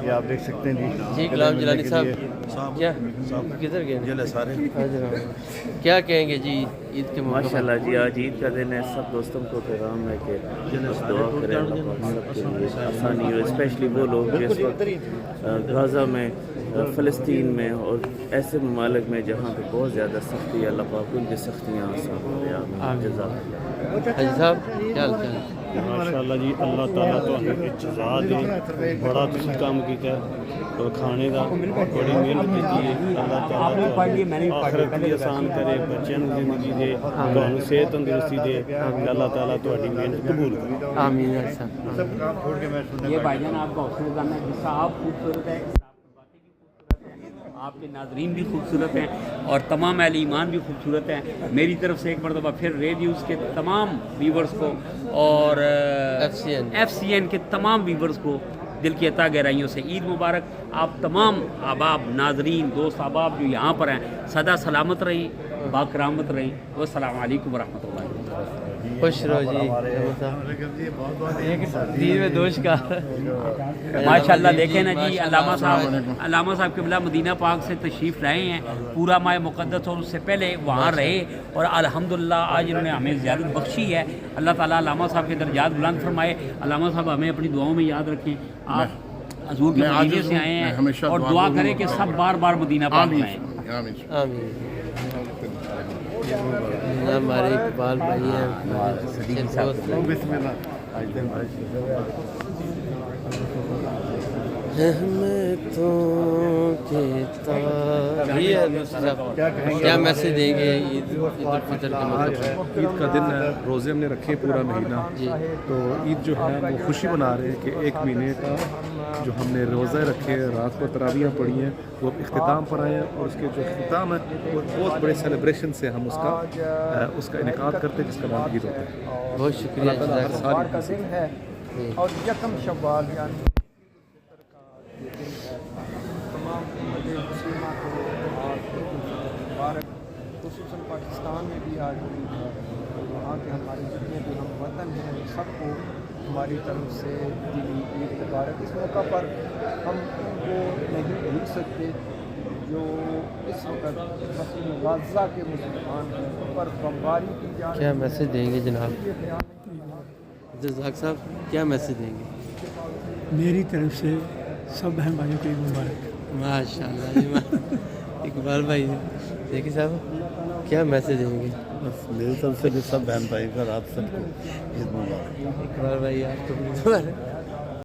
یہ آپ دیکھ سکتے ہیں جی غلام جیلانی صاحب کیا کدھر گئے سارے کیا کہیں گے جی عید کے موقع ماشاء اللہ جی آج عید کا دن ہے. سب دوستوں کو پیغام ہے کہ بس دعا کریں اللہ پاک سب کے لیے آسانی ہو, اسپیشلی وہ لوگ جس وقت غزہ میں, فلسطین میں اور ایسے ممالک میں جہاں پہ بہت زیادہ سختی ہے, اللہ پاک ان کی سختیاں آسان ہو رہی ہیں. حاجی صاحب کیا حال چال ہے؟ ماشاء اللہ جی اللہ تعالیٰ تو جزا دے, بڑا تسی کام کیتا ہے اور کھانے کا بڑی محنت کی ہے. اللہ تعالیٰ آخرت بھی آسان کرے, بچوں کو زندگی دے, تمہیں صحت تندرستی دے, اللہ تعالیٰ تہاڈی محنت قبول کرے. آمین. یہ بھائی جان آپ کا حوصلہ افزا ہے, جس کا آپ خوبصورت ہے, آپ کے ناظرین بھی خوبصورت ہیں اور تمام اہل ایمان بھی خوبصورت ہیں. میری طرف سے ایک مرتبہ پھر ریڈیوز کے تمام ویورز کو اور ایف سی این کے تمام ویورز کو دل کی عطا گہرائیوں سے عید مبارک. آپ تمام احباب, ناظرین, دوست احباب جو یہاں پر ہیں سدا سلامت رہیں, باکرامت رہیں. والسلام علیکم ورحمۃ اللہ وبرکاتہ. خوش رہو جی. دین میں دوش کا ماشاء اللہ. دیکھیں نا جی علامہ صاحب قبلہ مدینہ پاک سے تشریف لائے ہیں, پورا ماہ مقدس اور اس سے پہلے وہاں رہے اور الحمدللہ آج انہوں نے ہمیں زیادت بخشی ہے. اللہ تعالیٰ علامہ صاحب کے درجات بلند فرمائے. علامہ صاحب ہمیں اپنی دعاؤں میں یاد رکھیں. آپ حضور کے مدینے سے آئے ہیں اور دعا کریں کہ سب بار بار مدینہ پاک میں آئیں. آمین. ہمارے اقبال بھائی ہیں. کیا میسج دیں گے عید الفطر کے موقع پر؟ عید کا دن ہے, روزے ہم نے رکھے پورا مہینہ, تو عید جو ہے وہ خوشی منا رہے ہیں کہ ایک مہینے کا جو ہم نے روزے رکھے, رات کو تراویحاں پڑھی ہیں, وہ اختتام پر آئے ہیں اور اس کے جو اختتام ہے وہ بہت بڑے سیلیبریشن سے ہم اس کا انعقاد کرتے ہیں, جس کا نام عید ہوتا ہے. بہت شکریہ. اور یکم شوال یعنی تمام مسلمہ کو مبارک. خصوصاً پاکستان میں بھی آج وہاں کے ہمارے جتنے بھی ہم وطن ہیں سب کو ہماری طرف سے دلی عید مبارک. اس موقع پر ہم ان کو نہیں بھول سکتے جو اس وقت مسلم غزہ کے مسلمان ہیں, ان پر بمباری کی جا رہی ہے. کیا میسج دیں گے جناب جزاک صاحب, کیا میسج دیں گے؟ میری طرف سے سب بہن بھائیوں کو عید مبارک. ماشاء اللہ. اقبال بھائی دیکھیے صاحب کیا میسج دیں گے؟ بس میری طرف سے بھی سب بہن بھائی کا آپ سب کو عید مبارک. اقبال بھائی آپ کو